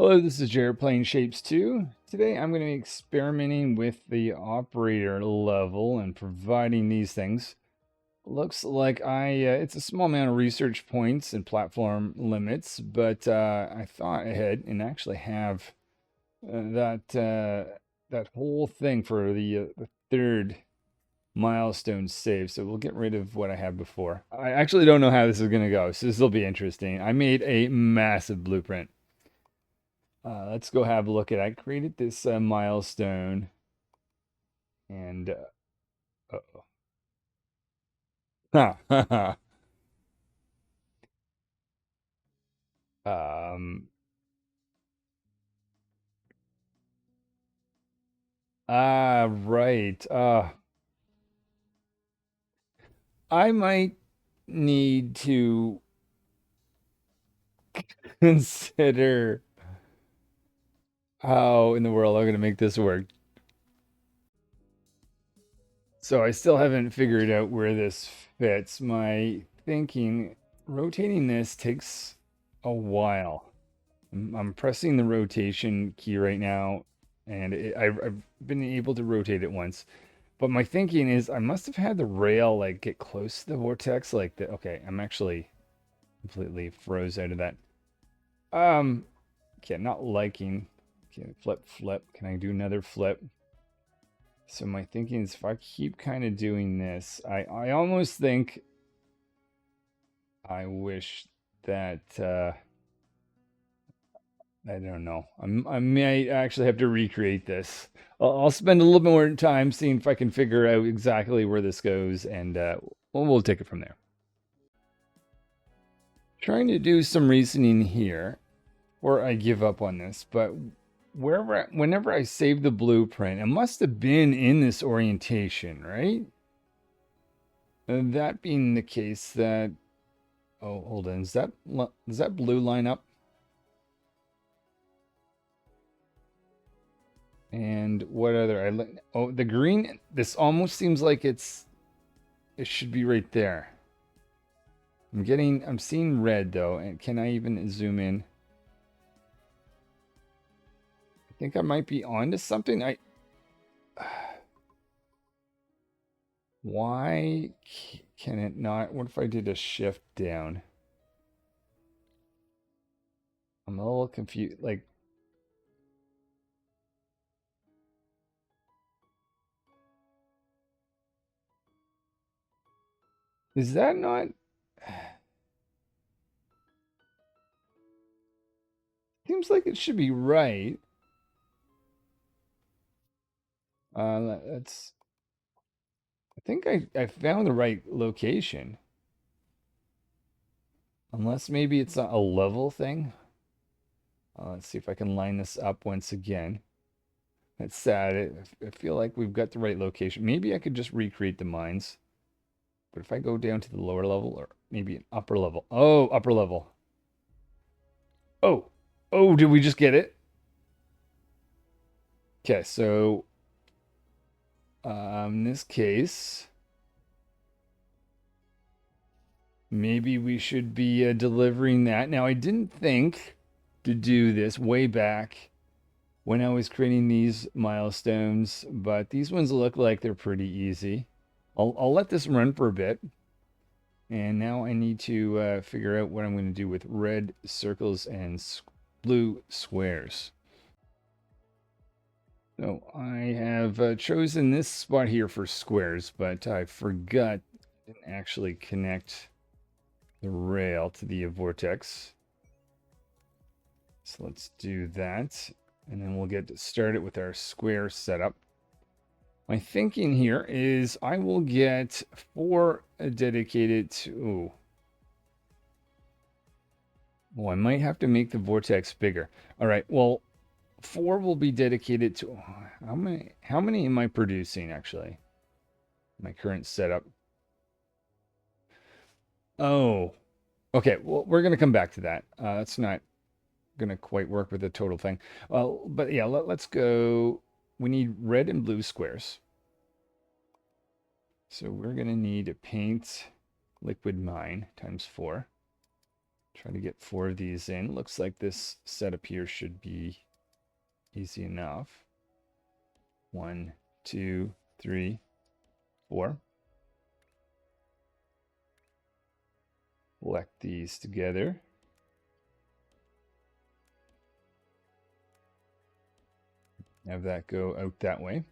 Hello, this is Jared playing Shapes 2. Today I'm going to be experimenting with the operator level and providing these things. Looks like it's a small amount of research points and platform limits, but I thought ahead and actually have that whole thing for the third milestone saved. So we'll get rid of what I had before. I actually don't know how this is going to go, so this will be interesting. I made a massive blueprint. Let's go have a look at it. I created this milestone and uh-oh. um right. I might need to consider how in the world I'm going to make this work. So I still haven't figured out where this fits. My thinking, rotating this takes a while. I'm pressing the rotation key right now, and I've been able to rotate it once. But my thinking is I must have had the rail like get close to the vortex like that. Okay, I'm actually completely froze out of that. Okay, not liking. Okay, flip, flip. Can I do another flip? So my thinking is if I keep kind of doing this, I almost think I wish that I don't know. I might actually have to recreate this. I'll spend a little bit more time seeing if I can figure out exactly where this goes, and we'll take it from there. Trying to do some reasoning here, or I give up on this, but whenever I save the blueprint, it must have been in this orientation, right? And that being the case, that oh, hold on, does that blue line up? And what other? Oh, the green. This almost seems like it should be right there. I'm seeing red though. And can I even zoom in? I think I might be onto something. Why can it not? What if I did a shift down? I'm a little confused. Like, is that not? Seems like it should be right. That's. I think I found the right location. Unless maybe it's a level thing. Let's see if I can line this up once again. That's sad. I feel like we've got the right location. Maybe I could just recreate the mines. But if I go down to the lower level or maybe an upper level. Oh, upper level. Oh, oh, did we just get it? Okay, so in this case, maybe we should be delivering that. Now, I didn't think to do this way back when I was creating these milestones, but these ones look like they're pretty easy. I'll let this run for a bit. And now I need to figure out what I'm going to do with red circles and blue squares. So I have chosen this spot here for squares, but I forgot to actually connect the rail to the vortex. So let's do that. And then we'll get started with our square setup. My thinking here is I will get 4 dedicated to... Oh, I might have to make the vortex bigger. All right, well, 4 will be dedicated to... How many am I producing, actually? My current setup. Oh, okay, well, we're going to come back to that. That's not going to quite work with the total thing. Well, but yeah, let's go. We need red and blue squares. So we're going to need a paint liquid mine times 4. Try to get 4 of these in. Looks like this setup here should be easy enough. 1, 2, 3, 4. Collect these together. Have that go out that way.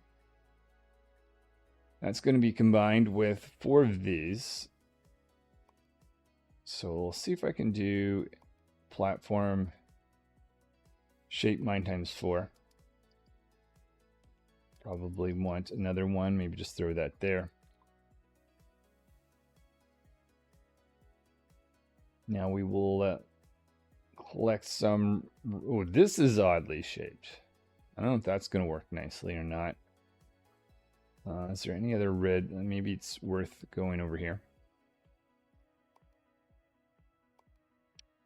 That's going to be combined with 4 of these. So we'll see if I can do platform shape mine times 4. Probably want another one, maybe just throw that there. Now we will collect some. Oh, this is oddly shaped. I don't know if that's going to work nicely or not. Is there any other red? Maybe it's worth going over here.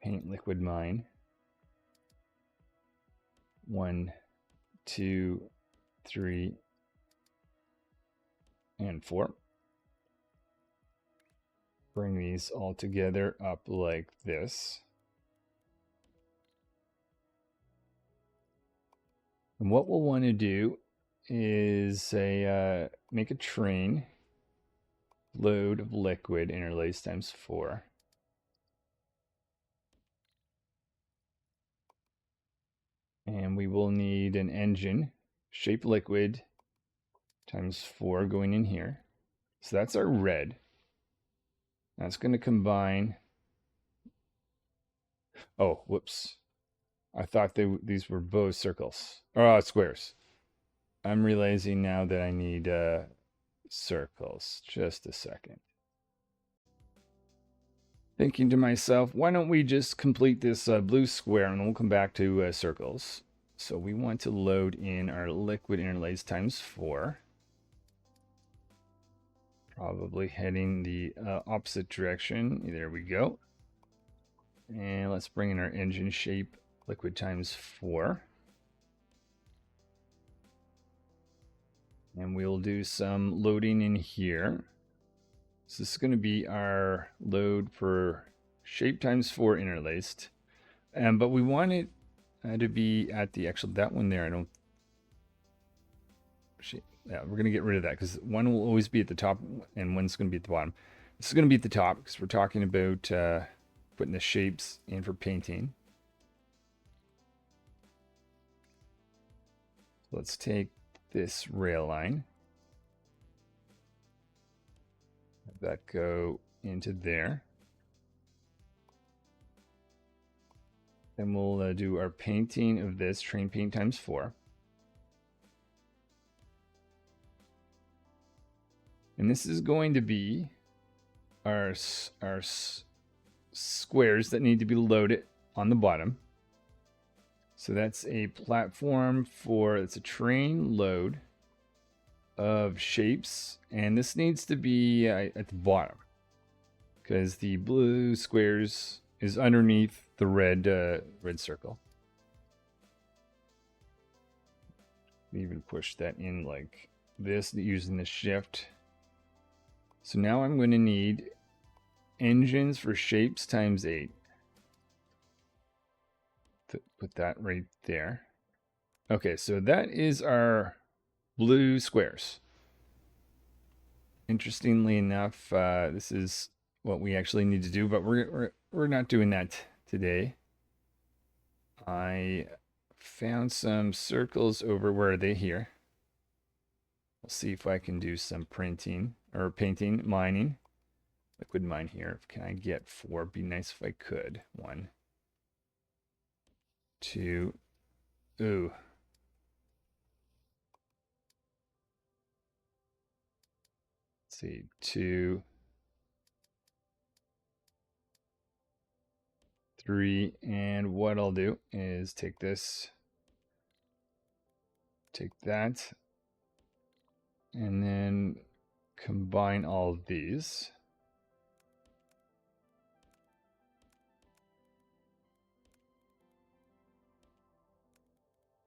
Paint liquid mine. 1, 2, 3, and 4. Bring these all together up like this. And what we'll want to do is make a train load of liquid interlaced times 4. And we will need an engine shape liquid times 4 going in here. So that's our red. That's going to combine. Oh, whoops. I thought these were both circles. Or squares. I'm realizing now that I need circles. Just a second. Thinking to myself, why don't we just complete this blue square and we'll come back to circles. So we want to load in our liquid interlace times 4. Probably heading the opposite direction. There we go. And let's bring in our engine shape liquid times 4. And we'll do some loading in here. So this is going to be our load for shape times 4 interlaced. But we want it to be at the actual, that one there, I don't, yeah, we're going to get rid of that because one will always be at the top and one's going to be at the bottom. This is going to be at the top because we're talking about putting the shapes in for painting. So let's take this rail line. Have that go into there. Then we'll do our painting of this train paint times 4. And this is going to be our squares that need to be loaded on the bottom. So that's a platform for, it's a train load of shapes. And this needs to be at the bottom because the blue squares is underneath the red circle. Even push that in like this using the shift. So now I'm going to need engines for shapes times 8. Put that right there. Okay, so that is our blue squares. Interestingly enough, this is what we actually need to do, but we're not doing that today. I found some circles over, where are they? Here. We'll see if I can do some printing or painting, mining. Liquid mine here. Can I get 4? Be nice if I could. 1, 2. Ooh. Let's see. 2, 3. And what I'll do is take this, take that, and then combine all of these.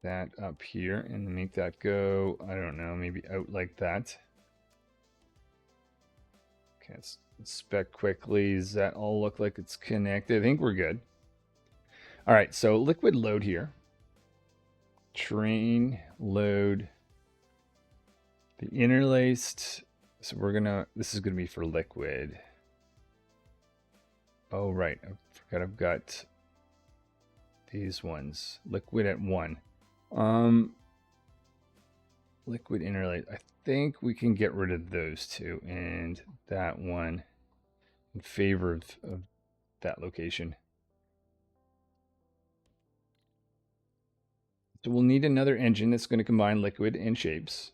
That up here and make that go, I don't know, maybe out like that. Okay, let's Inspect quickly. Does that all look like it's connected? I think we're good. All right, so liquid load here. Train load. The interlaced. So this is gonna be for liquid. Oh, right. I forgot I've got these ones. Liquid at 1. Liquid interlace. I think we can get rid of those two and that one in favor of that location. So we'll need another engine that's going to combine liquid and shapes.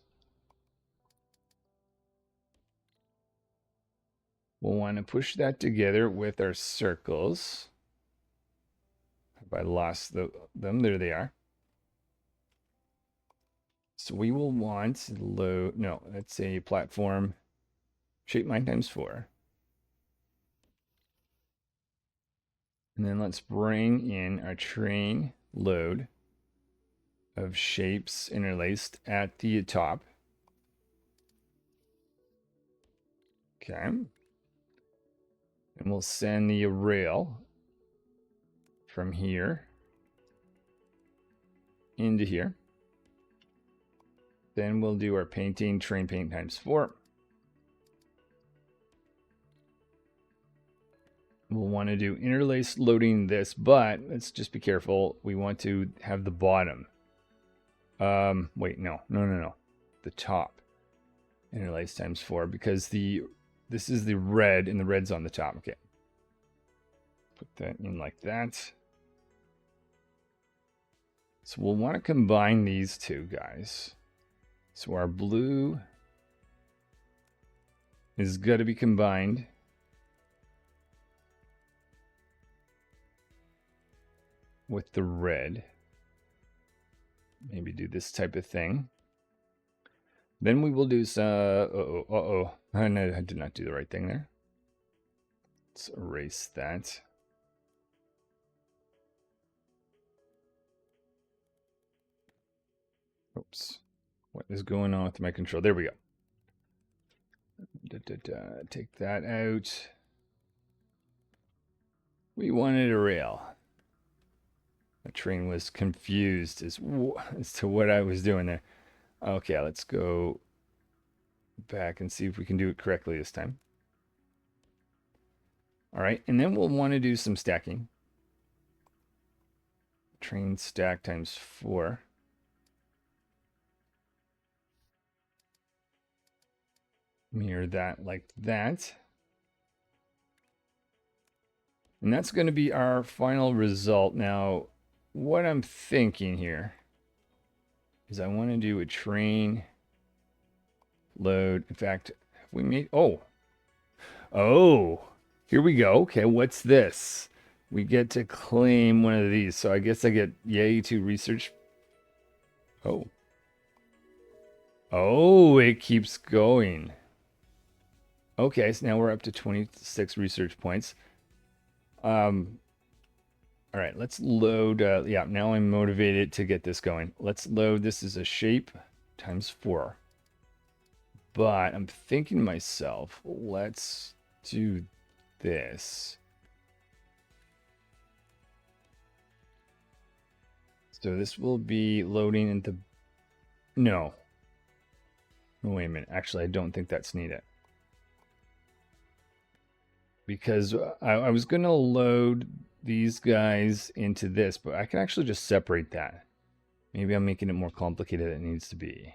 We'll want to push that together with our circles. Have I lost them? There they are. So we will want load, no, that's a platform shape mine times 4. And then let's bring in our train load of shapes interlaced at the top. Okay. And we'll send the rail from here into here. Then we'll do our painting, train paint times 4. We'll want to do interlace loading this, but let's just be careful. We want to have the bottom. Wait, no. The top. Interlace times 4 because this is the red and the red's on the top. Okay. Put that in like that. So we'll want to combine these two guys. So our blue is going to be combined with the red. Maybe do this type of thing. Then we will do some, no, I did not do the right thing there. Let's erase that. Oops. What is going on with my control? There we go. Take that out. We wanted a rail. The train was confused as to what I was doing there. Okay, let's go back and see if we can do it correctly this time. All right, and then we'll want to do some stacking. Train stack times 4. Mirror that like that. And that's going to be our final result. Now, what I'm thinking here is I want to do a train load. In fact, have we made, oh, here we go. Okay, what's this? We get to claim one of these. So I guess I get yay to research. Oh, it keeps going. Okay, so now we're up to 26 research points. All right, let's load. Yeah, now I'm motivated to get this going. Let's load. This is a shape times 4. But I'm thinking to myself, let's do this. So this will be loading into... No. Oh, wait a minute. Actually, I don't think that's needed. Because I was going to load these guys into this, but I can actually just separate that. Maybe I'm making it more complicated than it needs to be.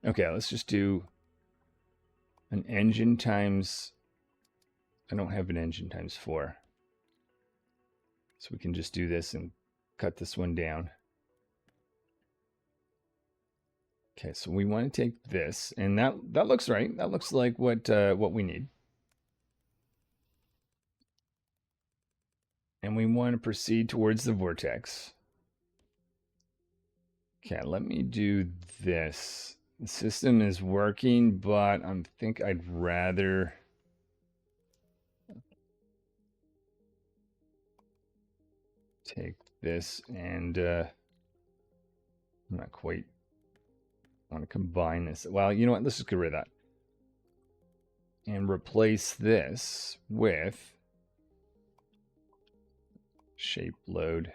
Okay, let's just do an engine times... I don't have an engine times 4. So we can just do this and cut this one down. Okay, so we want to take this, and that looks right. That looks like what we need. And we want to proceed towards the vortex. Okay, let me do this. The system is working, but I think I'd rather... take this and I'm not quite want to combine this. Well, you know what? Let's just get rid of that. and replace this with shape load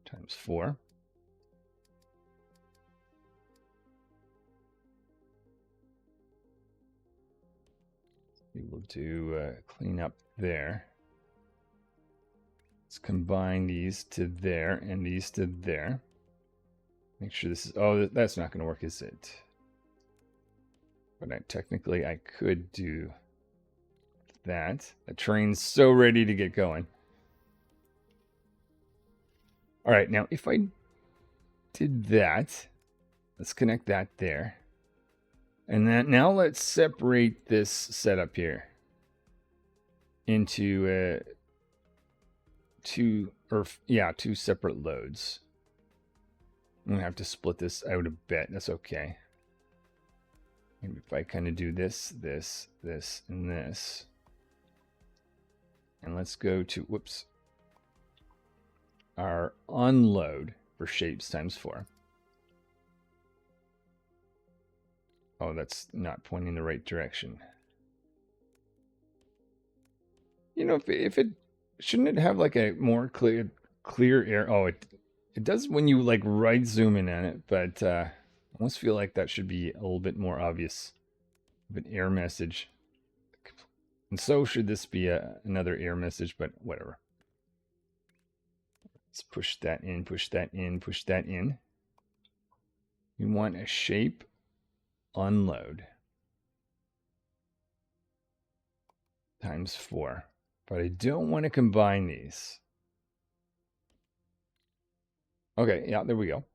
times 4. We will do clean up there. Let's combine these to there and these to there. Make sure this is, oh, that's not going to work, is it? But technically I could do that. The train's so ready to get going. All right, now if I did that, let's connect that there. And then now let's separate this setup here into two separate loads. I'm gonna have to split this out a bit. That's okay. Maybe if I kind of do this, this, this, and this. And let's go to, whoops, our unload for shapes times 4. Oh, that's not pointing the right direction. You know, if it shouldn't it have like a more clear air? Oh, it does when you like right zoom in on it, but I almost feel like that should be a little bit more obvious of an error message. And so should this be another error message, but whatever. Let's push that in, push that in, push that in. We want a shape unload times 4. But I don't want to combine these. Okay, yeah, there we go.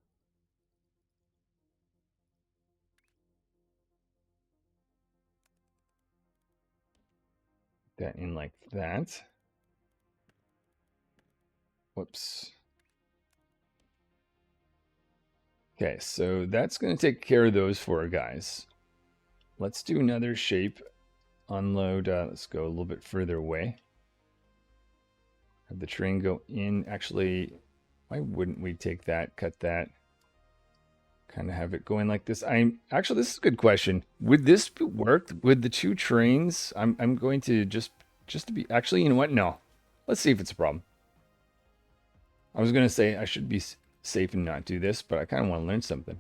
That in like that. Whoops. Okay, so that's going to take care of those 4 guys. Let's do another shape unload. Let's go a little bit further away. Have the train go in. Actually, why wouldn't we take that, cut that, kind of have it going like this? Actually, this is a good question. Would this work with the 2 trains? I'm going to just to be, actually, you know what? No. Let's see if it's a problem. I was going to say I should be safe and not do this, but I kind of want to learn something.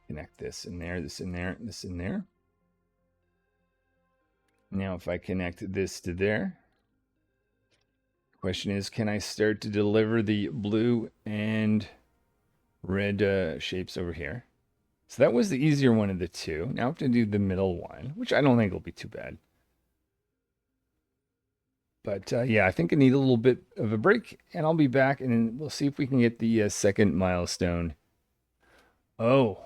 Connect this in there, this in there, this in there. Now if I connect this to there, the question is, can I start to deliver the blue and red shapes over here? So that was the easier one of the 2. Now I have to do the middle one, which I don't think will be too bad. But yeah, I think I need a little bit of a break, and I'll be back, and then we'll see if we can get the second milestone. Oh.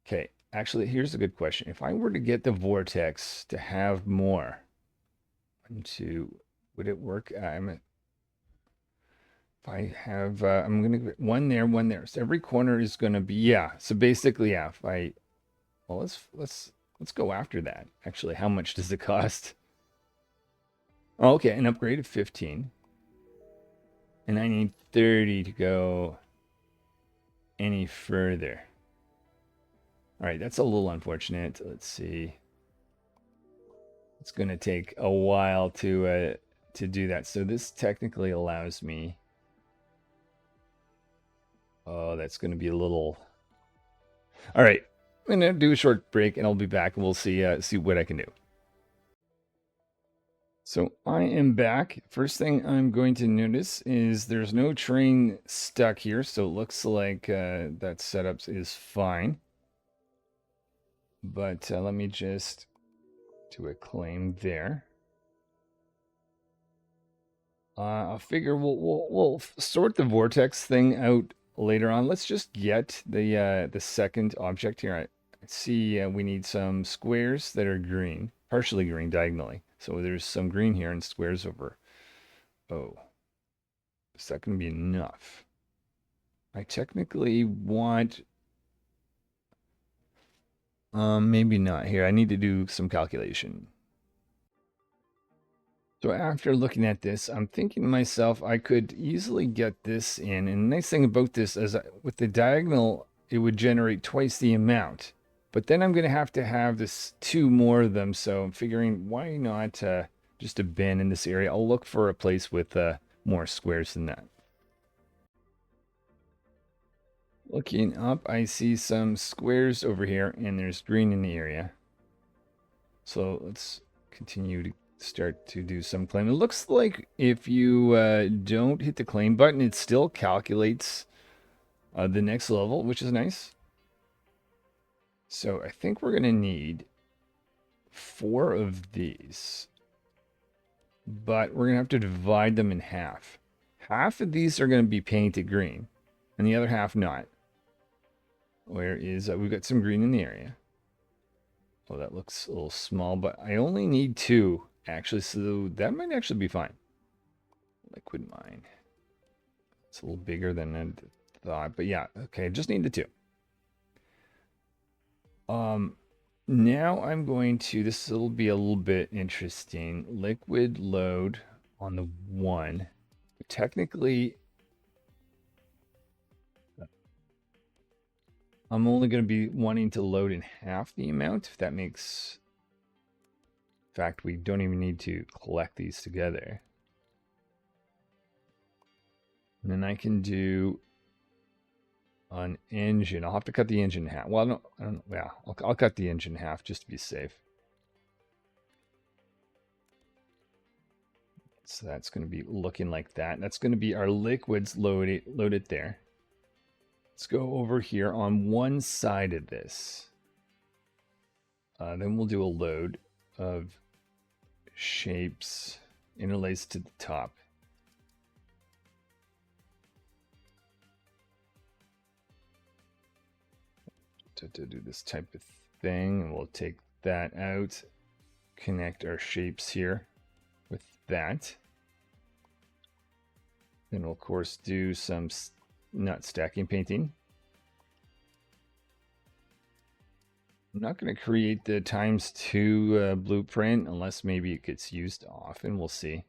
Okay, actually, here's a good question. If I were to get the vortex to have more, 1, 2, would it work? If I have, I'm going to get 1 there, 1 there. So every corner is going to be, yeah. So basically, yeah, if I, well, let's go after that. Actually, how much does it cost? Oh, okay, an upgrade of 15. And I need 30 to go any further. All right, that's a little unfortunate. Let's see. It's going to take a while to do that. So this technically allows me. Oh, that's going to be a little. All right, I'm going to do a short break, and I'll be back, and we'll see what I can do. So I am back. First thing I'm going to notice is there's no train stuck here, so it looks like that setup is fine. But let me just do a claim there. I figure we'll sort the vortex thing out later on. Let's just get the second object here. I see we need some squares that are green, partially green diagonally. So there's some green here and squares over. Oh, is that going to be enough? I technically want. Maybe not here. I need to do some calculation. So after looking at this, I'm thinking to myself, I could easily get this in. And the nice thing about this is with the diagonal it would generate twice the amount. But then I'm going to have this 2 more of them. So I'm figuring why not just a bin in this area. I'll look for a place with more squares than that. Looking up, I see some squares over here, and there's green in the area. So let's continue to start to do some claim. It looks like if you don't hit the claim button, it still calculates the next level, which is nice. So I think we're going to need 4 of these. But we're going to have to divide them in half. Half of these are going to be painted green, and the other half not. Where is, we've got some green in the area. Oh, that looks a little small, but I only need 2, actually, so that might actually be fine. Liquid mine. It's a little bigger than I thought, but yeah, okay, just need the 2. Now I'm going to, this will be a little bit interesting. Liquid load on the 1. Technically, I'm only going to be wanting to load in half the amount, if that makes... In fact, we don't even need to collect these together. And then I can do an engine. I'll have to cut the engine in half. Well, no, I don't know. Yeah, I'll cut the engine in half just to be safe. So that's going to be looking like that. That's going to be our liquids loaded there. Let's go over here on one side of this. Then we'll do a load of shapes interlaced to the top. To do this type of thing, and we'll take that out, connect our shapes here with that. Then we'll of course do some not stacking painting. I'm not going to create the ×2 blueprint unless maybe it gets used often. We'll see.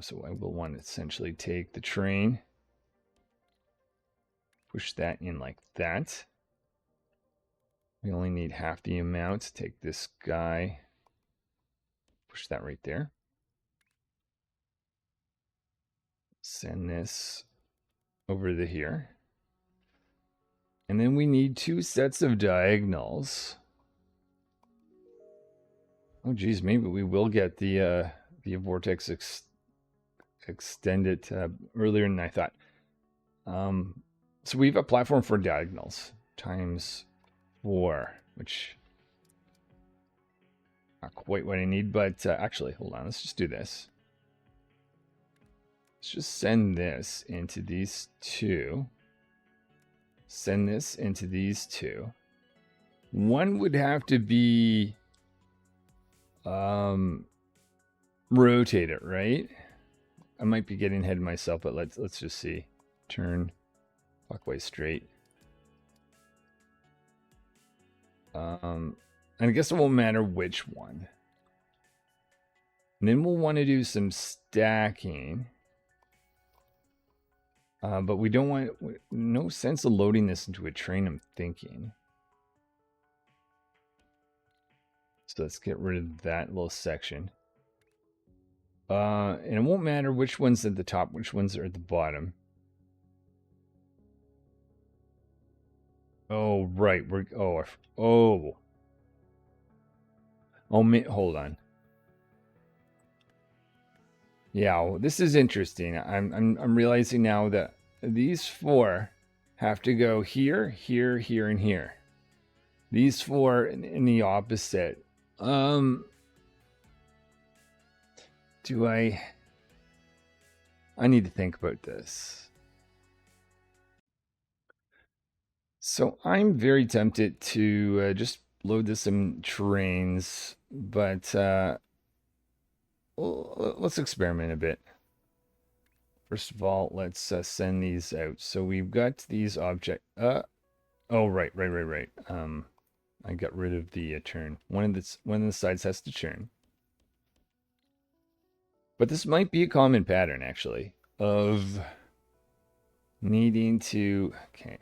So I will want to essentially take the train, push that in like that. We only need half the amount. Take this guy, push that right there. Send this over to here. And then we need 2 sets of diagonals. Oh geez, maybe we will get the vortex extended earlier than I thought. So we have a platform for diagonals ×4, which not quite what I need, but actually, hold on, let's just do this. Let's just send this into these 2. Send this into these 2. One would have to be rotate it, right? I might be getting ahead of myself, but let's just see. Turn clockwise straight. And I guess it won't matter which one. And then we'll want to do some stacking. But we don't want, no sense of loading this into a train, I'm thinking. So let's get rid of that little section. And it won't matter which one's at the top, which ones are at the bottom. Oh, right. Hold on. Yeah, this is interesting. I'm realizing now that these 4 have to go here, here, here, and here. These 4 in the opposite. Do I need to think about this. So I'm very tempted to just load this in trains, but let's experiment a bit. First of all, let's send these out. So we've got these objects. Oh, right. I got rid of the turn. One of the sides has to turn. But this might be a common pattern, actually, of needing to, okay.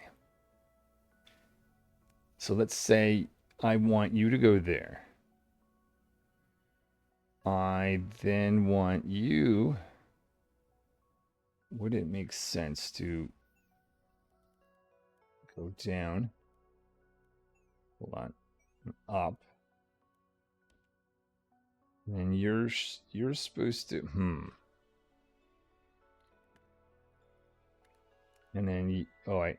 So let's say I want you to go there. I then want you, would it make sense to go down? Hold on, up. And you're supposed to, And then you, oh,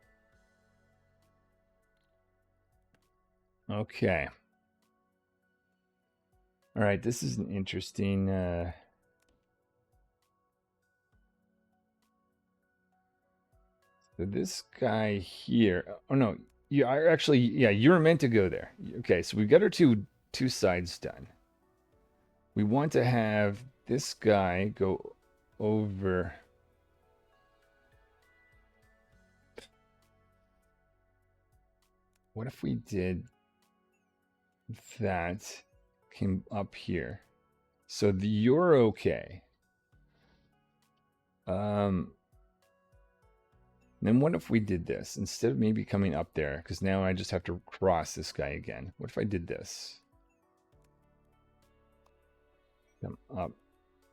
okay. All right, this is an interesting, so this guy here, oh no, you are actually, yeah, you're meant to go there. Okay, so we've got our two sides done. We want to have this guy go over. What if we did that, came up here? So you're okay. Then what if we did this instead of maybe coming up there? Because now I just have to cross this guy again. What if I did this? Come up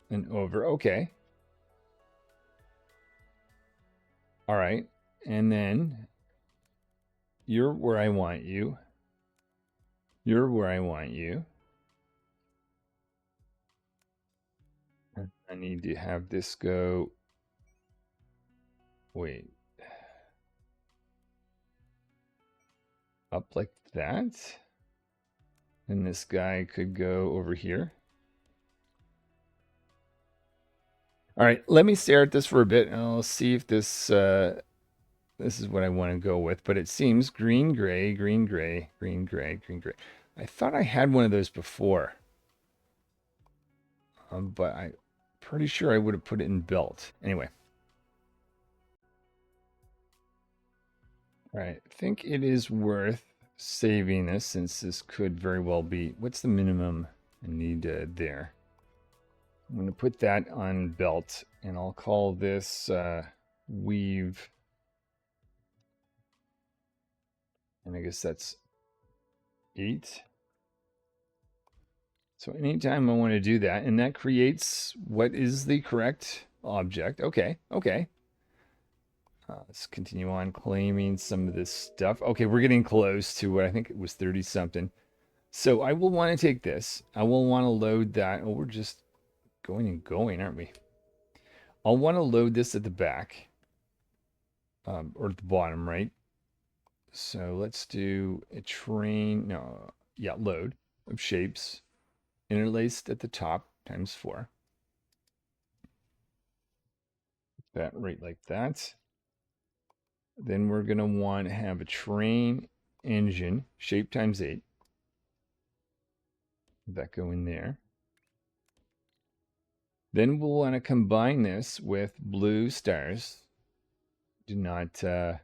and over. Okay. All right. And then you're where I want you. You're where I want you. And I need to have this go. Wait. Up like that. And this guy could go over here. All right, let me stare at this for a bit, and I'll see if this this is what I want to go with. But it seems green, gray, green, gray, green, gray, green, gray. I thought I had one of those before, but I'm pretty sure I would have put it in built. Anyway. All right, I think it is worth saving this since this could very well be, what's the minimum I need there? I'm going to put that on belt, and I'll call this weave. And I guess that's 8. So anytime I want to do that, and that creates what is the correct object. Okay, okay. Let's continue on claiming some of this stuff. Okay, we're getting close to what I think it was 30 something. So I will want to take this. I will want to load that. Oh, we're just going and going, aren't we? I'll want to load this at the back. Or at the bottom, right? So let's do a train. No, yeah, load of shapes. Interlaced at the top times 4. That right like that. Then we're going to want to have a train engine, shape times 8. That go in there. Then we'll want to combine this with blue stars. Do not, oh,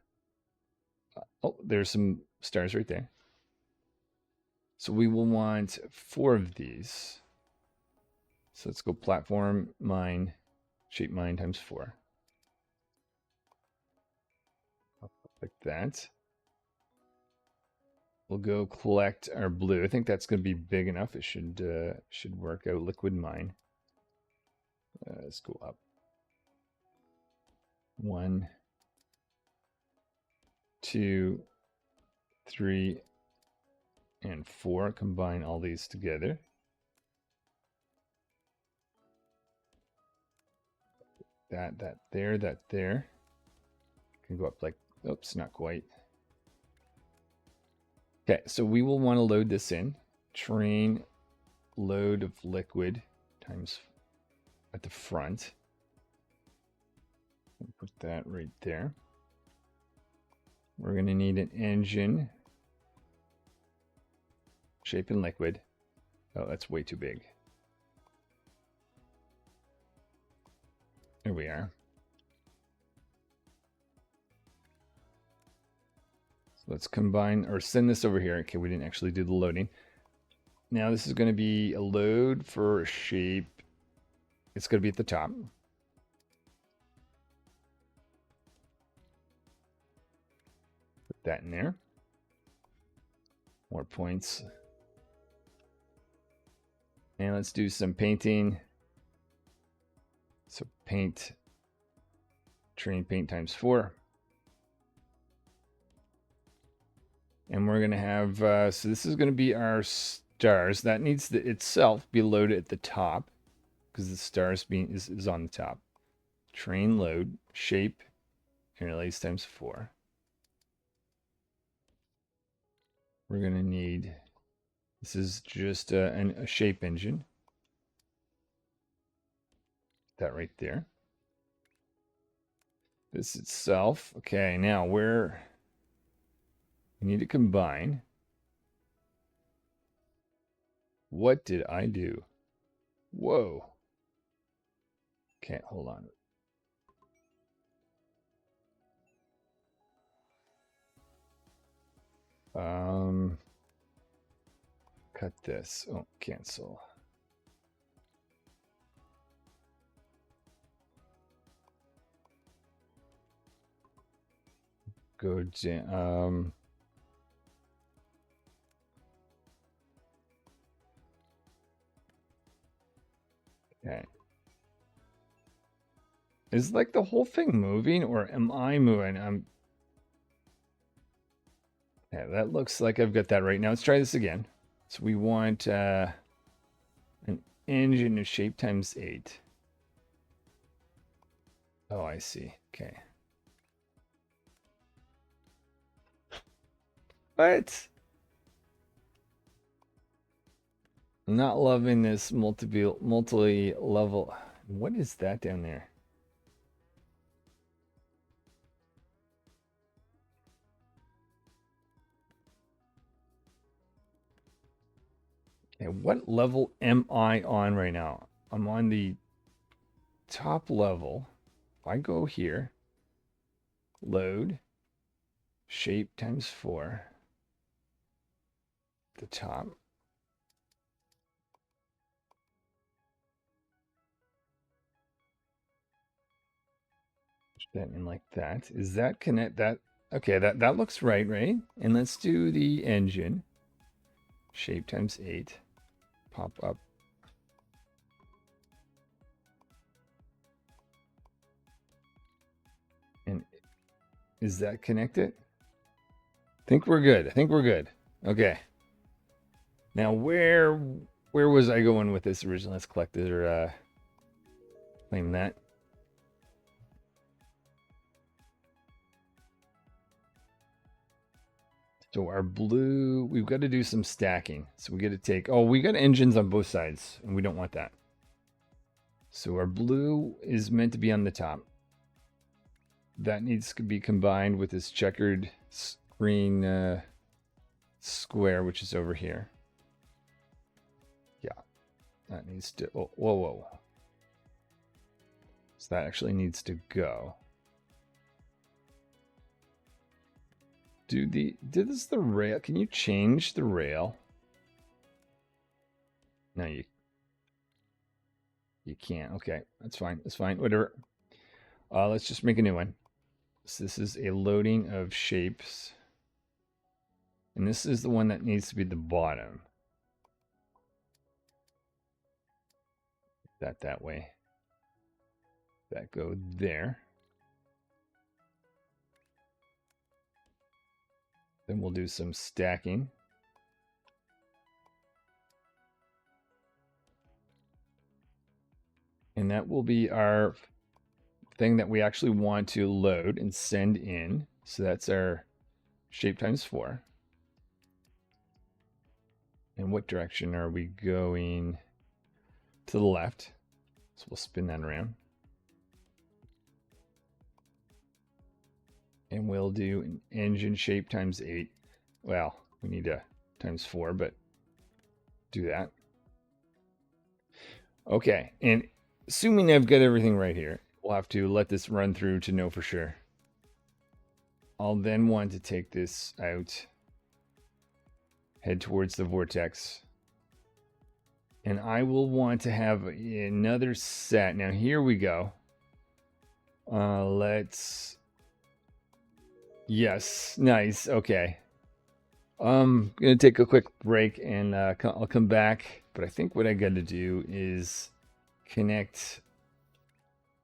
there's some stars right there. So we will want 4 of these. So let's go platform, mine, shape mine times 4. Like that. We'll go collect our blue. I think that's going to be big enough. It should work out. Liquid mine. Let's go up. 1, 2, 3, and 4. Combine all these together. That there, that there. Can go up like, oops, not quite. Okay, so we will want to load this in. Train load of liquid times at the front. Put that right there. We're going to need an engine. Shape and liquid. Oh, that's way too big. There we are. So let's combine or send this over here. Okay, we didn't actually do the loading. Now this is going to be a load for a shape. It's going to be at the top. that in there. More points. And let's do some painting. So paint, train paint times 4. And we're going to have, so this is going to be our stars. That needs to itself be loaded at the top because the stars is on the top. Train load, shape, interlace times 4. We're going to need, this is just a shape engine. That right there. This itself. Okay, now we need to combine. What did I do? Whoa. Okay, hold on. Cut this. Oh, cancel. Go down. Okay. Is like the whole thing moving or am I moving? Yeah, that looks like I've got that right. Now let's try this again. So we want an engine of shape times 8. Oh, I see. Okay. What? I'm not loving this multi-level. What is that down there? Okay, what level am I on right now? I'm on the top level. If I go here, load, shape times 4, the top. Push that in like that. Is that connect that? Okay, that looks right? And let's do the engine. Shape times 8. Pop up. And is that connected? I think we're good. Okay. Now where was I going with this originally? Let's collect it or claim that. So our blue, we've got to do some stacking. So we got to take, oh, we got engines on both sides and we don't want that. So our blue is meant to be on the top. That needs to be combined with this checkered green square, which is over here. Yeah, that needs to, oh, whoa. So that actually needs to go. Did this the rail? Can you change the rail? No, you can't. Okay, that's fine. That's fine. Whatever. Let's just make a new one. So this is a loading of shapes. And this is the one that needs to be the bottom. That way. That go there. Then we'll do some stacking. And that will be our thing that we actually want to load and send in. So that's our shape times 4. And what direction are we going? To the left. So we'll spin that around. And we'll do an engine shape times 8. Well, we need a times 4, but do that. Okay, and assuming I've got everything right here, we'll have to let this run through to know for sure. I'll then want to take this out, head towards the vortex, and I will want to have another set. Now here we go. Let's Yes, nice. Okay. Gonna take a quick break and I'll come back. But I think what I got to do is connect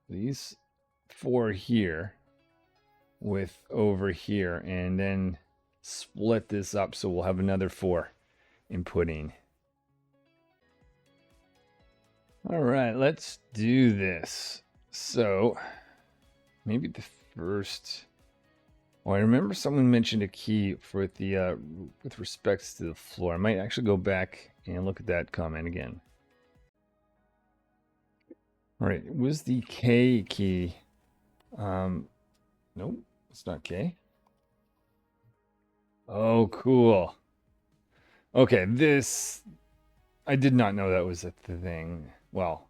these four here with over here and then split this up so we'll have another four inputting. All right, let's do this. So maybe the first. Oh, I remember someone mentioned a key for the with respects to the floor. I might actually go back and look at that comment again. All right, it was the K key. Nope, it's not K. Oh, cool. Okay, this I did not know that was a thing. Well,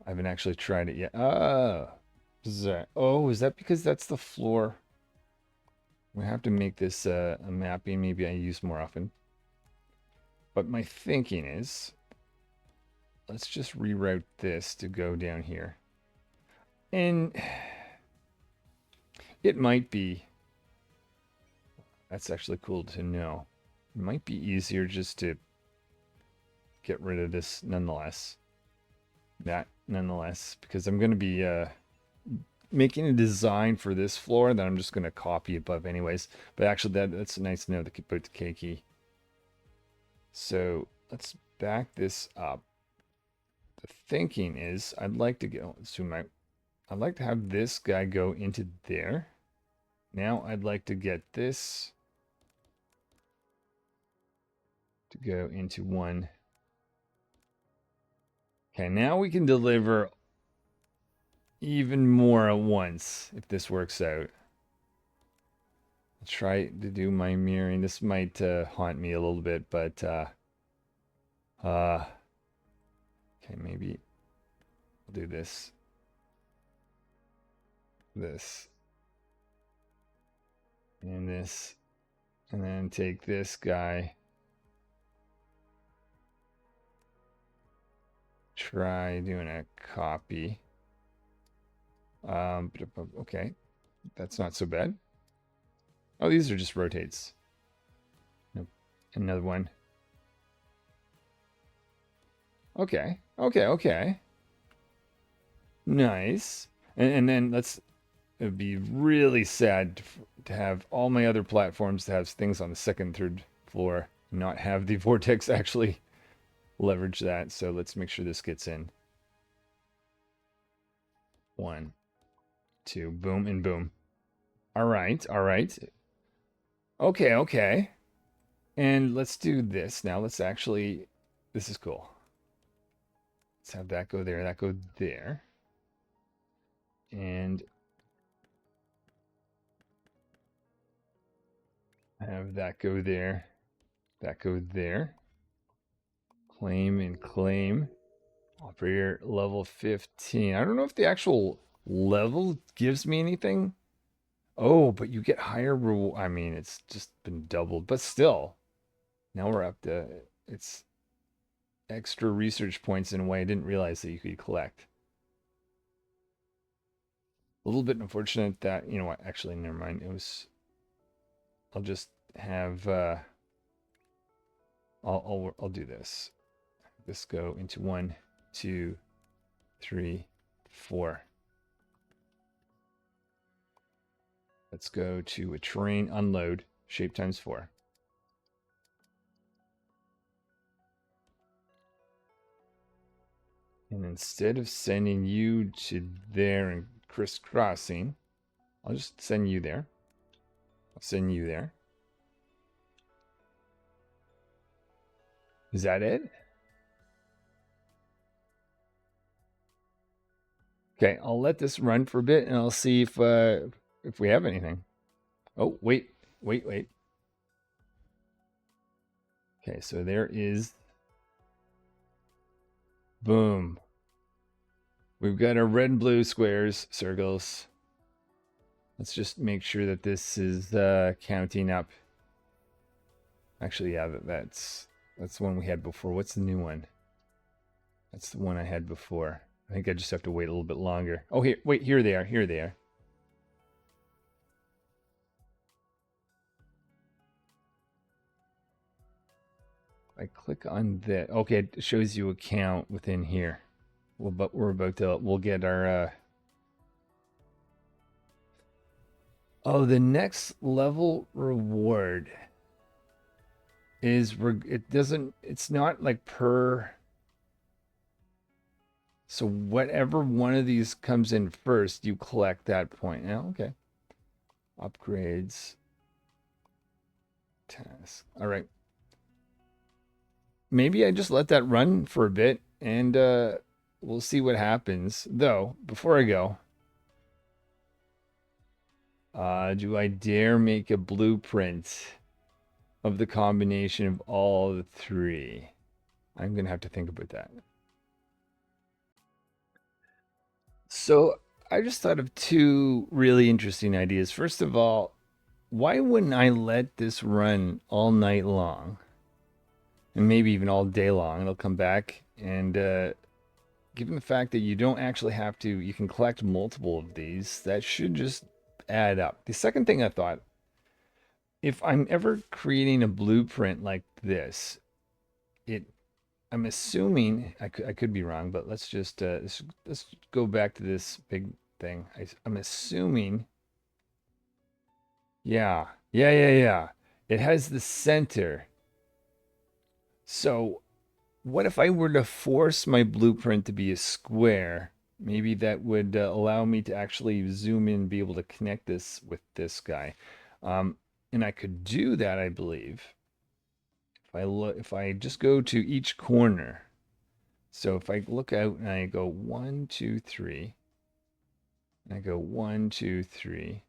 I haven't actually tried it yet. Oh, is that because that's the floor? We have to make this a mapping. Maybe I use more often. But my thinking is, let's just reroute this to go down here. And it might be, that's actually cool to know. It might be easier just to get rid of this nonetheless. That nonetheless, because I'm going to be making a design for this floor that I'm just going to copy above anyways. But actually that's nice to know about the K key. So let's back this up. The thinking is I'd like to go zoom out. I'd like to have this guy go into there. Now I'd like to get this to go into one. Okay, now we can deliver even more at once if this works out. I'll try to do my mirroring. This might haunt me a little bit, but okay, maybe I'll do this. This. And this. And then take this guy. Try doing a copy. Okay, that's not so bad. Oh, these are just rotates. Nope. Another one. Okay, okay. Nice. And then let's. It would be really sad to have all my other platforms to have things on the second, third floor, not have the vortex actually leverage that. So let's make sure this gets in. 1, 2, boom and boom. All right. Okay. And let's do this now. Let's actually, this is cool. Let's have that go there, that go there. And have that go there, that go there. Claim and claim. Operator level 15. I don't know if the actual level gives me anything. Oh, but you get higher reward. I mean, it's just been doubled, but still. Now we're up to, it's extra research points in a way I didn't realize that you could collect. A little bit unfortunate that, you know what, actually, never mind. I'll just have, I'll do this. This go into 1, 2, 3, 4. Let's go to a terrain unload, shape times 4. And instead of sending you to there and crisscrossing, I'll just send you there. I'll send you there. Is that it? Okay, I'll let this run for a bit and I'll see if we have anything. Oh, wait. Okay, so there is. Boom. We've got our red and blue squares, circles. Let's just make sure that this is counting up. Actually, yeah, that's the one we had before. What's the new one? That's the one I had before. I think I just have to wait a little bit longer. Oh, here they are. I click on that, okay, it shows you a count within here. We'll get our oh, the next level reward is it's not like per, so whatever one of these comes in first, you collect that point. Yeah, okay. Upgrades. Task. All right. Maybe I just let that run for a bit and we'll see what happens. Though, before I go, do I dare make a blueprint of the combination of all the three? I'm going to have to think about that. So I just thought of two really interesting ideas. First of all, why wouldn't I let this run all night long? And maybe even all day long. It'll come back. And given the fact that you don't actually have to, you can collect multiple of these, that should just add up. The second thing I thought, if I'm ever creating a blueprint like this, it I'm assuming I could be wrong, but let's go back to this big thing. I'm assuming, yeah. It has the center. So what if I were to force my blueprint to be a square? Maybe that would allow me to actually zoom in and be able to connect this with this guy. And I could do that, I believe, if I just go to each corner. So if I look out and I go 1, 2, 3, and I go 1, 2, 3.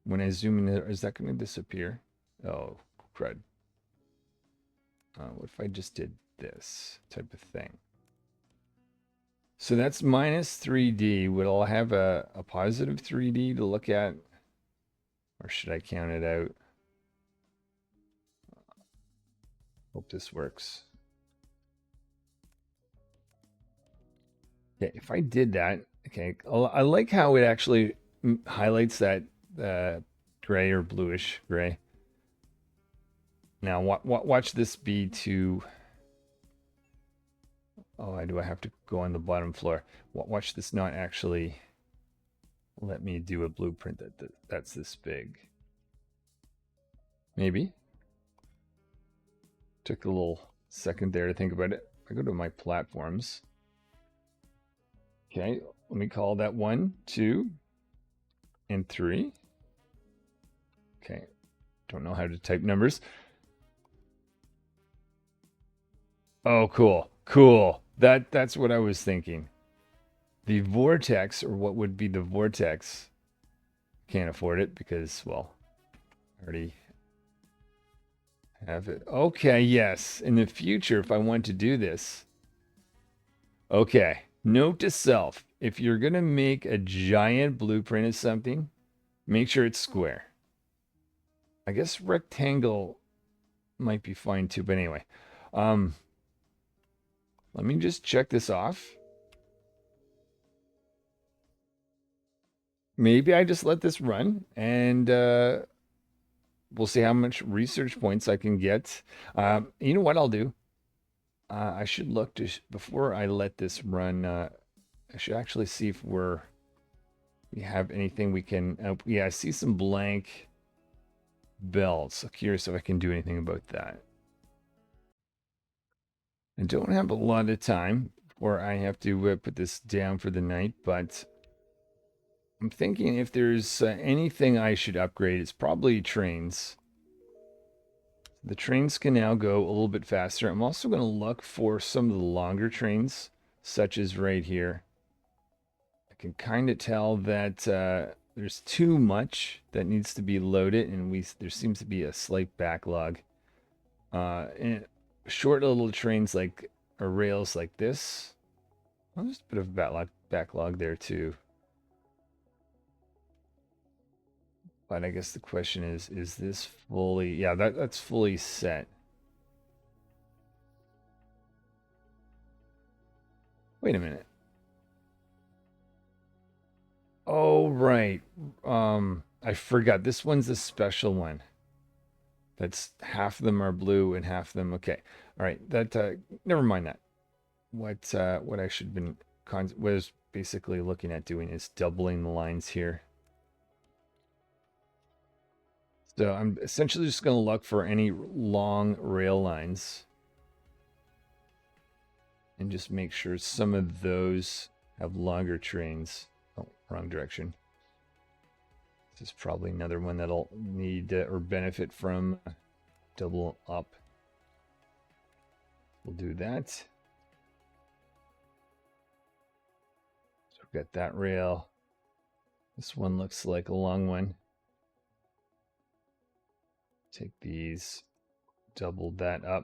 When I zoom in, is that going to disappear? Oh, crud. What if I just did this type of thing? So that's minus 3D. Would I have a positive 3D to look at? Or should I count it out? Hope this works. Yeah, if I did that, okay, I like how it actually highlights that gray or bluish gray. Now, watch this be to. Oh, do I have to go on the bottom floor? Watch this not actually let me do a blueprint that's this big. Maybe. Took a little second there to think about it. I go to my platforms. Okay, let me call that 1, 2, and 3. Okay, don't know how to type numbers. Oh, cool. That's what I was thinking. The vortex, or what would be the vortex, can't afford it because, well, I already have it. Okay, yes. In the future, if I want to do this. Okay, note to self. If you're going to make a giant blueprint of something, make sure it's square. I guess rectangle might be fine too, but anyway. Let me just check this off. Maybe I just let this run and we'll see how much research points I can get. You know what I'll do? I should look to, before I let this run, I should actually see if we have anything we can, yeah, I see some blank belts. I'm curious if I can do anything about that. I don't have a lot of time before I have to put this down for the night, but I'm thinking if there's anything I should upgrade, it's probably trains. The trains can now go a little bit faster. I'm also going to look for some of the longer trains, such as right here. I can kind of tell that there's too much that needs to be loaded, and there seems to be a slight backlog. And short little trains like, or rails like this. Well, there's a bit of a backlog there too. But I guess the question is this fully, yeah, that's fully set. Wait a minute. Oh, right. I forgot. This one's a special one. That's half of them are blue and half of them. Okay. All right. That never mind that. What I should have been was basically looking at doing is doubling the lines here. So I'm essentially just going to look for any long rail lines and just make sure some of those have longer trains. Oh, wrong direction. This is probably another one that'll need or benefit from double up. We'll do that. So we've got that rail. This one looks like a long one. Take these, double that up.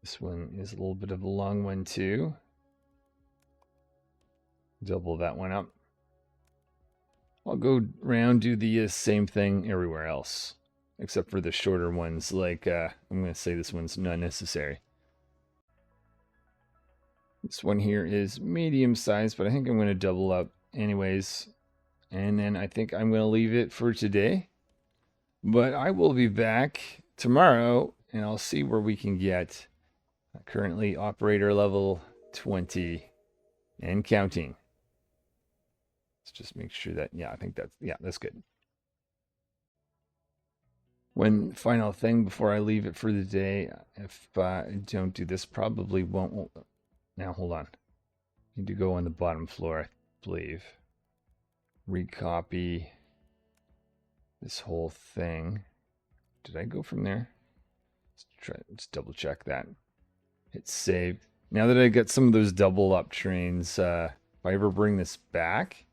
This one is a little bit of a long one too. Double that one up. I'll go around, do the same thing everywhere else, except for the shorter ones. Like, I'm going to say this one's not necessary. This one here is medium size, but I think I'm going to double up anyways. And then I think I'm going to leave it for today. But I will be back tomorrow, and I'll see where we can get. Currently operator level 20 and counting. Let's just make sure that, yeah, I think that's good. One final thing before I leave it for the day, if I don't do this, probably won't. Now, hold on. Need to go on the bottom floor, I believe. Recopy this whole thing. Did I go from there? Let's double check that. Hit save. Now that I got some of those double up trains, if I ever bring this back,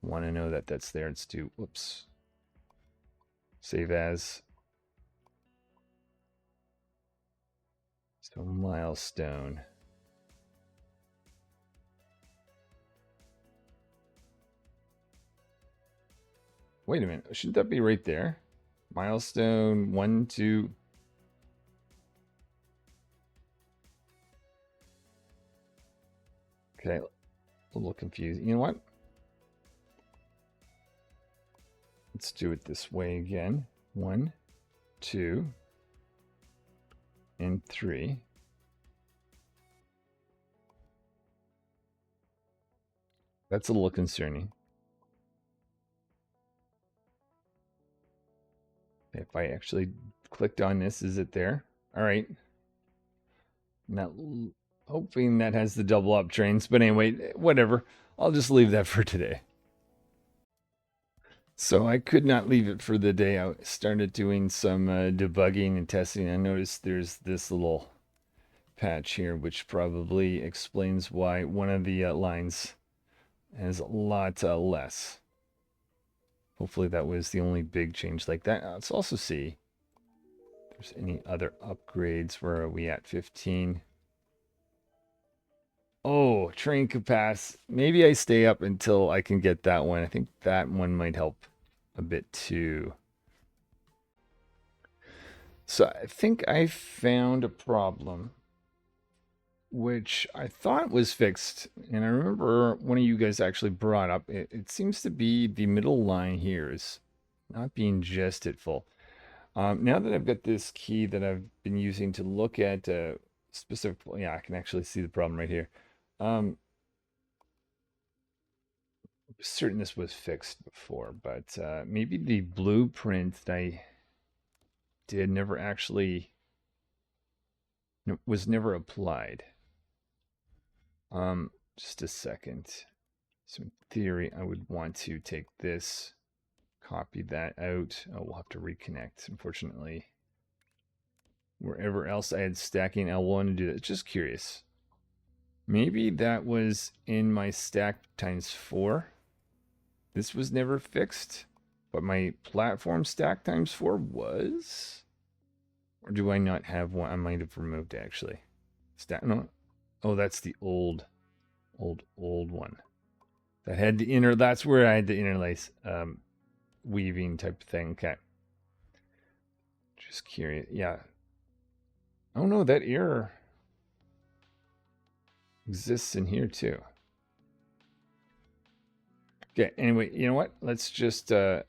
I want to know that that's there. Let's do, whoops. Save as. So milestone. Wait a minute. Shouldn't that be right there? Milestone 1, 2. Okay, a little confused. You know what? Let's do it this way again. 1, 2, and 3. That's a little concerning. If I actually clicked on this, is it there? All right. Not hoping that has the double up trains, but anyway, whatever. I'll just leave that for today. So I could not leave it for the day. I started doing some debugging and testing. I noticed there's this little patch here, which probably explains why one of the lines has a lot less. Hopefully that was the only big change like that. Let's also see if there's any other upgrades. Where are we at? 15. Oh, train capacity. Maybe I stay up until I can get that one. I think that one might help a bit too. So I think I found a problem which I thought was fixed. And I remember one of you guys actually brought up, it seems to be the middle line here is not being just at full. Now that I've got this key that I've been using to look at specific, yeah, I can actually see the problem right here. Certain this was fixed before, but maybe the blueprint that I did never actually was never applied. Just a second. So in theory, I would want to take this, copy that out. Oh, we'll have to reconnect, unfortunately. Wherever else I had stacking, I'll want to do that. Just curious. Maybe that was in my stack times 4. This was never fixed, but my platform stack times 4 was? Or do I not have one? I might have removed it, actually. Stack, no. Oh, that's the old one. That had the inner, that's where I had the interlace weaving type of thing. Okay. Just curious. Yeah. Oh no, that error exists in here too. Okay, anyway, you know what? Let's just two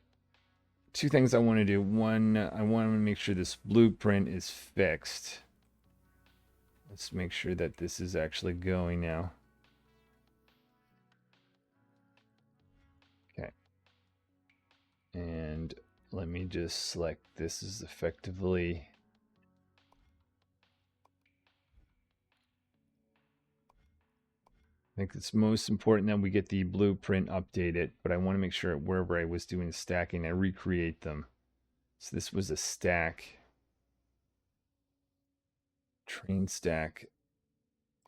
things I want to do. One, I want to make sure this blueprint is fixed. Let's make sure that this is actually going now. Okay. And let me just select this is effectively. I think it's most important that we get the blueprint updated, but I want to make sure wherever I was doing stacking, I recreate them. So this was a stack, train stack,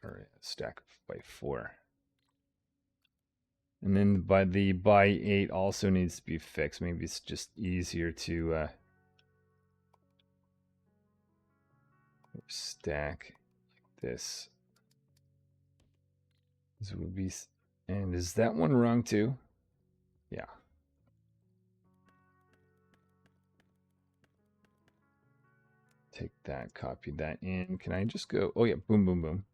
or a stack by 4. And then by 8 also needs to be fixed. Maybe it's just easier to stack like this. This would be, and is that one wrong too? Yeah. Take that, copy that in. Can I just go? Oh yeah, boom, boom, boom.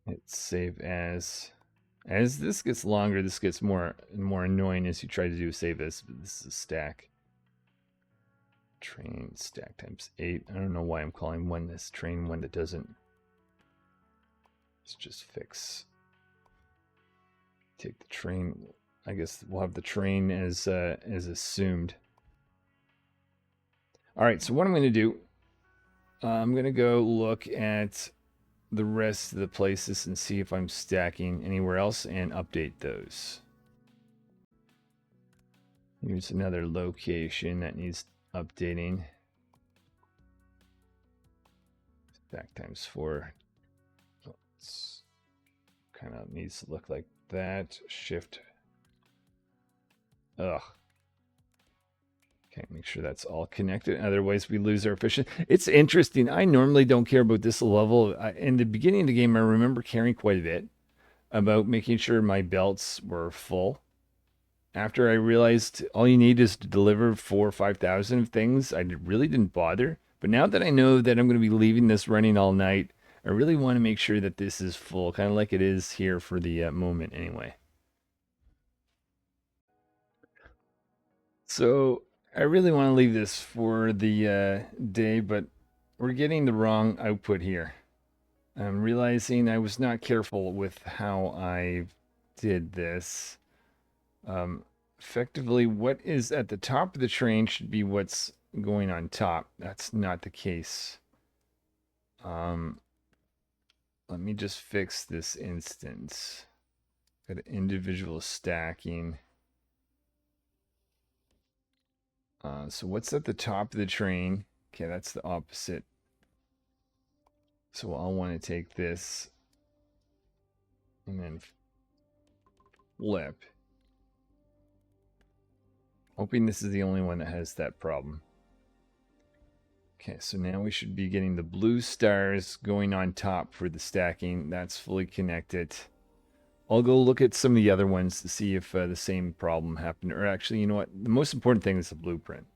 Hit save as. As this gets longer, this gets more and more annoying as you try to do save as. But this is a stack. Train stack times 8. I don't know why I'm calling one this train one that doesn't. Let's just fix. Take the train. I guess we'll have the train as assumed. All right, so what I'm going to do, I'm going to go look at the rest of the places and see if I'm stacking anywhere else and update those. Here's another location that needs updating. Stack times 4. It's kind of needs to look like that. Shift. Ugh. Okay, make sure that's all connected. Otherwise, we lose our efficiency. It's interesting. I normally don't care about this level. In the beginning of the game, I remember caring quite a bit about making sure my belts were full. After I realized all you need is to deliver 4,000 or 5,000 things, I really didn't bother. But now that I know that I'm going to be leaving this running all night, I really want to make sure that this is full, kind of like it is here for the moment anyway. So I really want to leave this for the day, but we're getting the wrong output here. I'm realizing I was not careful with how I did this. Effectively, what is at the top of the train should be what's going on top. That's not the case. Let me just fix this instance. Got individual stacking. So what's at the top of the train? Okay, that's the opposite. So I'll want to take this and then flip. Hoping this is the only one that has that problem. Okay, so now we should be getting the blue stars going on top for the stacking. That's fully connected. I'll go look at some of the other ones to see if the same problem happened. Or actually, you know what? The most important thing is the blueprint.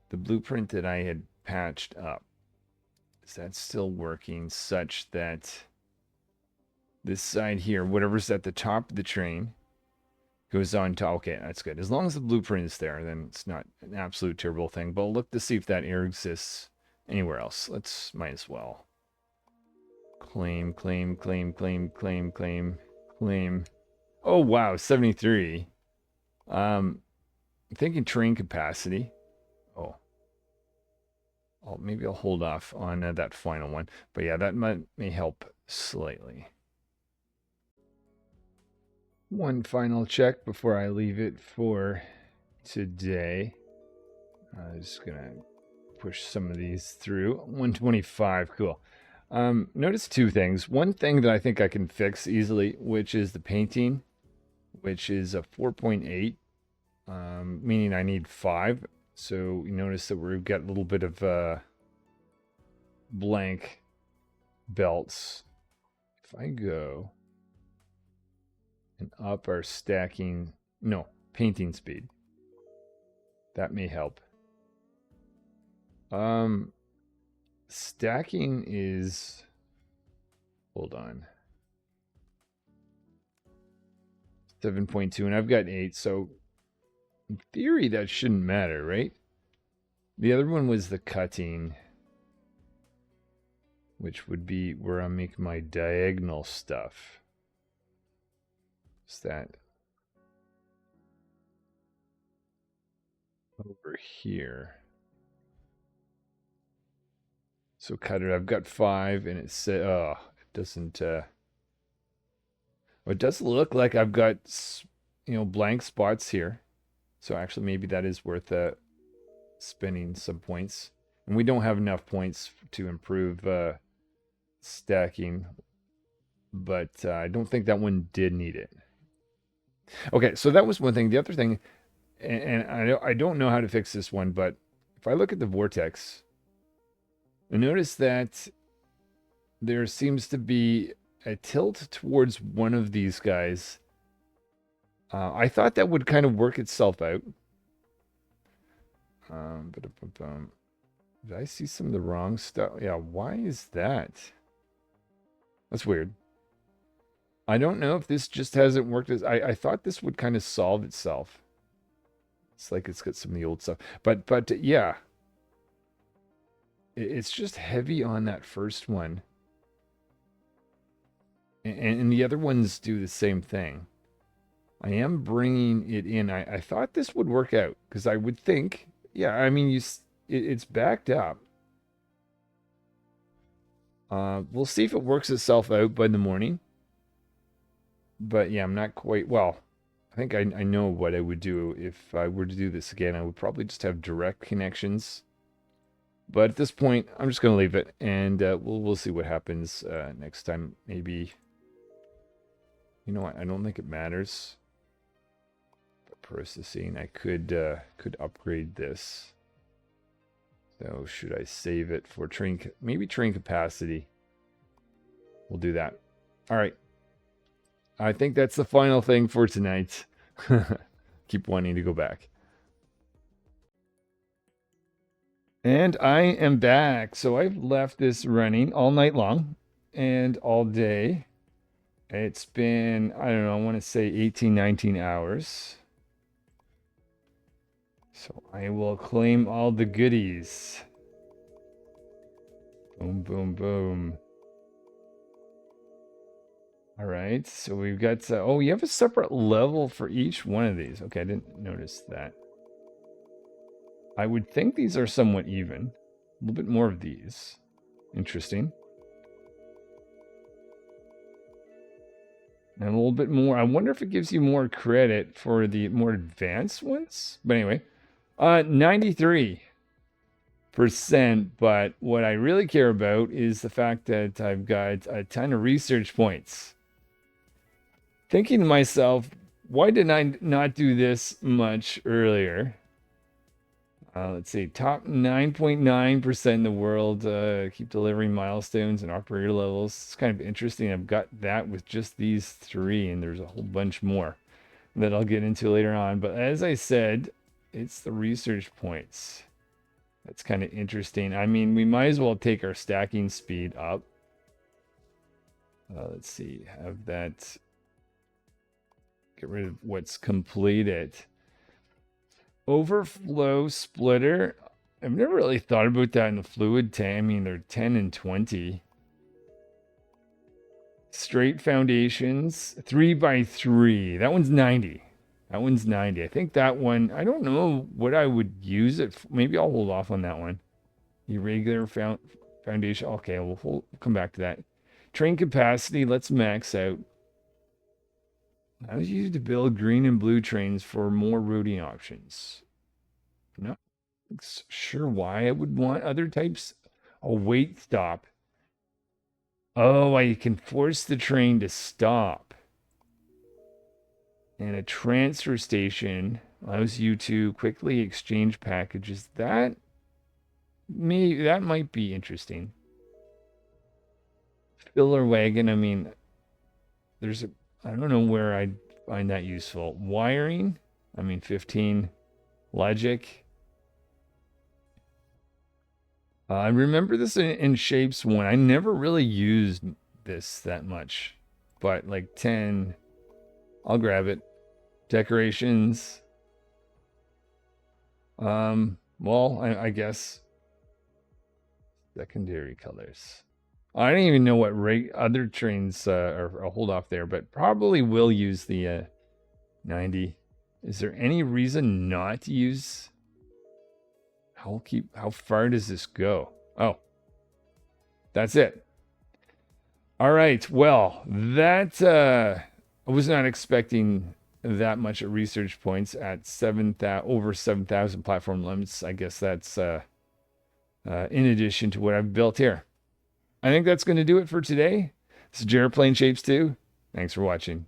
The blueprint that I had patched up. Is that still working such that this side here, whatever's at the top of the train, goes on to, okay, that's good. As long as the blueprint is there, then it's not an absolute terrible thing. But I'll look to see if that error exists anywhere else. Might as well. Claim, claim, claim, claim, claim, claim, claim. Oh, wow, 73. I'm thinking train capacity. Oh. Maybe I'll hold off on that final one. But yeah, that may help slightly. One final check before I leave it for today. I'm just going to push some of these through. 125, cool. Notice two things. One thing that I think I can fix easily, which is the painting, which is a 4.8, meaning I need 5. So you notice that we've got a little bit of blank belts. If I go and up our painting speed, that may help. Stacking is, hold on. 7.2, and I've got 8, so in theory that shouldn't matter, right? The other one was the cutting, which would be where I make my diagonal stuff. Is that over here? So cut it. I've got 5, and it said, oh, it doesn't. It does look like I've got, blank spots here. So actually, maybe that is worth spending some points. And we don't have enough points to improve stacking, but I don't think that one did need it. Okay, so that was one thing. The other thing, and I don't know how to fix this one, but if I look at the vortex, I notice that there seems to be a tilt towards one of these guys. I thought that would kind of work itself out. Did I see some of the wrong stuff? Yeah, why is that? That's weird. I don't know if this just hasn't worked as I thought this would kind of solve itself. It's like it's got some of the old stuff. But yeah. It's just heavy on that first one. And the other ones do the same thing. I am bringing it in. I thought this would work out because I would think, yeah, I mean, it's backed up. We'll see if it works itself out by the morning. But yeah, I'm not quite, well, I think I know what I would do if I were to do this again. I would probably just have direct connections. But at this point, I'm just going to leave it, and we'll see what happens next time. Maybe, you know what? I don't think it matters. Processing. I could upgrade this. So should I save it for train? Maybe train capacity. We'll do that. All right. I think that's the final thing for tonight. Keep wanting to go back. And I am back. So I've left this running all night long and all day. It's been, I don't know, I want to say 18, 19 hours. So I will claim all the goodies. Boom, boom, boom. All right, so we've got, oh, you have a separate level for each one of these. Okay, I didn't notice that. I would think these are somewhat even. A little bit more of these. Interesting. And a little bit more. I wonder if it gives you more credit for the more advanced ones. But anyway, 93%. But what I really care about is the fact that I've got a ton of research points. Thinking to myself, why did I not do this much earlier? Let's see, top 9.9% in the world keep delivering milestones and operator levels. It's kind of interesting. I've got that with just these 3, and there's a whole bunch more that I'll get into later on. But as I said, it's the research points. That's kind of interesting. I mean, we might as well take our stacking speed up. Let's see, have that, get rid of what's completed. Overflow splitter. I've never really thought about that in the fluid tank. I mean, they're 10 and 20. Straight foundations, 3x3. That one's 90. That one's 90. I think that one, I don't know what I would use it for. Maybe I'll hold off on that one. Irregular foundation. Okay, we'll come back to that. Train capacity, let's max out. I was used to build green and blue trains for more routing options. Not sure why I would want other types. A wait stop. Oh, I can force the train to stop. And a transfer station allows you to quickly exchange packages. That might be interesting. Filler wagon, I mean, I don't know where I'd find that useful. Wiring, I mean, 15. Logic. I remember this in Shapes 1. I never really used this that much. But like 10, I'll grab it. decorations. Well, I guess secondary colors. I don't even know what other trains are. I'll hold off there, but probably will use the 90. Is there any reason not to use? How far does this go? Oh, that's it. All right. Well, that I was not expecting that much research points at over 7,000 platform limits. I guess that's in addition to what I've built here. I think that's going to do it for today. This is Jared playing Shapes 2. Thanks for watching.